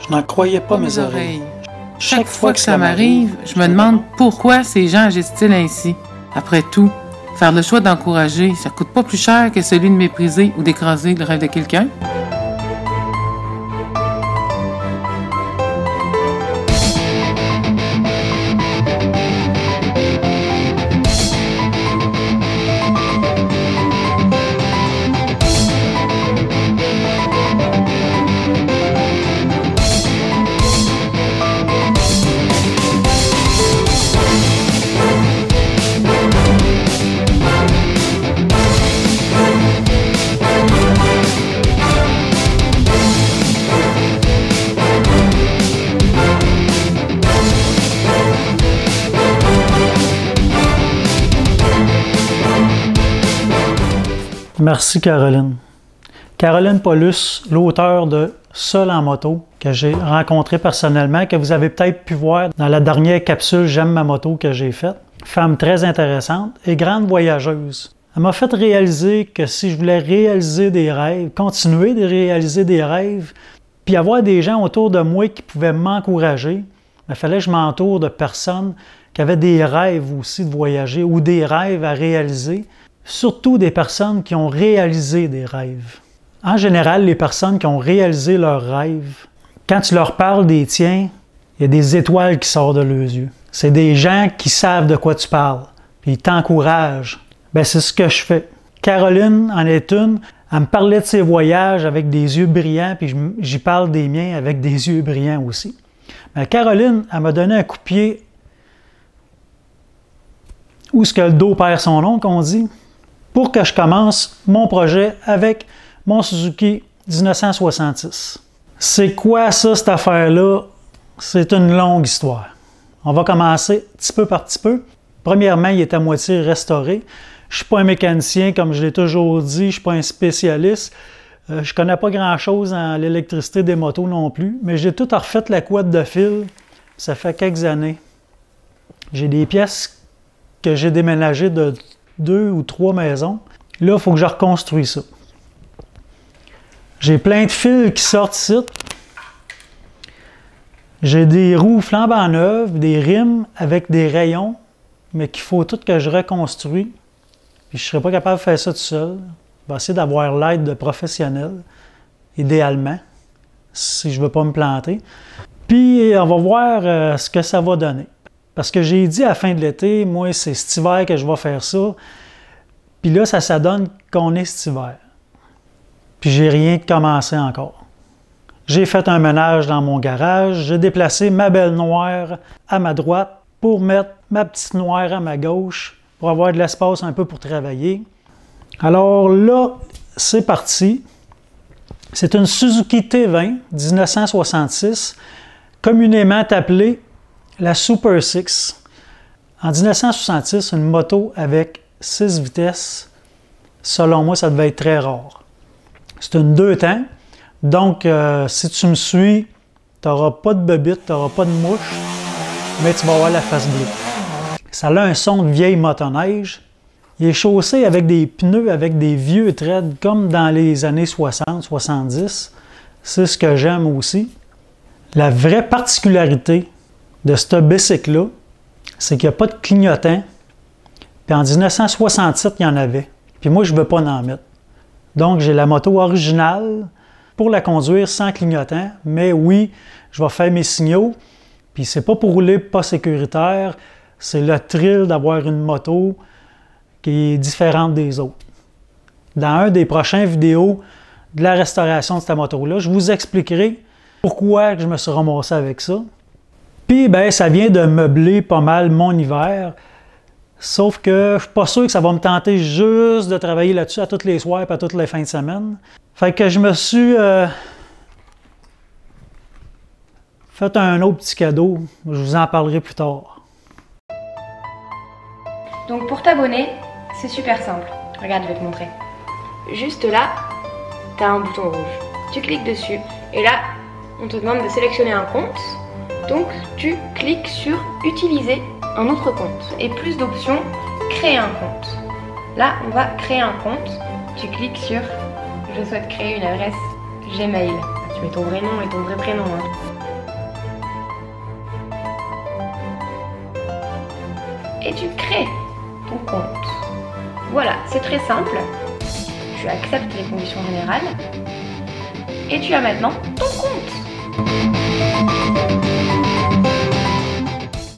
Je n'en croyais pas mes oreilles. Chaque fois que ça m'arrive, je me demande pourquoi ces gens agissent-ils ainsi. Après tout, faire le choix d'encourager, ça coûte pas plus cher que celui de mépriser ou d'écraser le rêve de quelqu'un. Merci Caroline. Caroline Paulus, l'auteure de Seul en moto, que j'ai rencontré personnellement, que vous avez peut-être pu voir dans la dernière capsule J'aime ma moto que j'ai faite. Femme très intéressante et grande voyageuse. Elle m'a fait réaliser que si je voulais réaliser des rêves, continuer de réaliser des rêves, puis avoir des gens autour de moi qui pouvaient m'encourager, il fallait que je m'entoure de personnes qui avaient des rêves aussi de voyager ou des rêves à réaliser. Surtout des personnes qui ont réalisé des rêves. En général, les personnes qui ont réalisé leurs rêves, quand tu leur parles des tiens, il y a des étoiles qui sortent de leurs yeux. C'est des gens qui savent de quoi tu parles, puis ils t'encouragent. Bien, c'est ce que je fais. Caroline en est une. Elle me parlait de ses voyages avec des yeux brillants, puis j'y parle des miens avec des yeux brillants aussi. Mais Caroline, elle m'a donné un coup de pied où est-ce que le dos perd son nom, qu'on dit, pour que je commence mon projet avec mon Suzuki 1966. C'est quoi ça, cette affaire-là? C'est une longue histoire. On va commencer petit peu par petit peu. Premièrement, il est à moitié restauré. Je ne suis pas un mécanicien, comme je l'ai toujours dit, je ne suis pas un spécialiste. Je ne connais pas grand-chose en l'électricité des motos non plus, mais j'ai tout refait la couette de fil. Ça fait quelques années. J'ai des pièces que j'ai déménagées de 2 ou 3 maisons. Là, il faut que je reconstruise ça. J'ai plein de fils qui sortent ici. J'ai des roues flambant neuves, des rimes avec des rayons, mais qu'il faut tout que je reconstruis. Puis je ne serais pas capable de faire ça tout seul. Je vais essayer d'avoir l'aide de professionnels, idéalement, si je ne veux pas me planter. Puis on va voir ce que ça va donner. Parce que j'ai dit à la fin de l'été, moi, c'est cet hiver que je vais faire ça. Puis là, ça donne qu'on est cet hiver. Puis j'ai rien commencé encore. J'ai fait un ménage dans mon garage. J'ai déplacé ma belle noire à ma droite pour mettre ma petite noire à ma gauche pour avoir de l'espace un peu pour travailler. Alors là, c'est parti. C'est une Suzuki T20 1966, communément appelée la Super 6. En 1966, une moto avec 6 vitesses, selon moi, ça devait être très rare. C'est une 2 temps, donc si tu me suis, tu n'auras pas de bobite, tu n'auras pas de mouche, mais tu vas avoir la face bleue. Ça a un son de vieille motoneige. Il est chaussé avec des pneus, avec des vieux threads, comme dans les années 60, 70. C'est ce que j'aime aussi. La vraie particularité de ce bicycle-là, c'est qu'il n'y a pas de clignotant. Puis en 1967, il y en avait. Puis moi, je ne veux pas en mettre. Donc, j'ai la moto originale pour la conduire sans clignotant. Mais oui, je vais faire mes signaux. Puis c'est pas pour rouler pas sécuritaire. C'est le thrill d'avoir une moto qui est différente des autres. Dans un des prochains vidéos de la restauration de cette moto-là, je vous expliquerai pourquoi je me suis ramassé avec ça. Puis, ben, ça vient de meubler pas mal mon hiver. Sauf que je ne suis pas sûr que ça va me tenter juste de travailler là-dessus à tous les soirs et à toutes les fins de semaine. Fait que je me suis fait un autre petit cadeau. Je vous en parlerai plus tard. Donc pour t'abonner, c'est super simple. Regarde, je vais te montrer. Juste là, tu as un bouton rouge. Tu cliques dessus et là, on te demande de sélectionner un compte. Donc tu cliques sur utiliser un autre compte et plus d'options, créer un compte. Là, on va créer un compte. Tu cliques sur je souhaite créer une adresse Gmail. Tu mets ton vrai nom et ton vrai prénom. et tu crées ton compte. Voilà, c'est très simple. Tu acceptes les conditions générales et tu as maintenant ton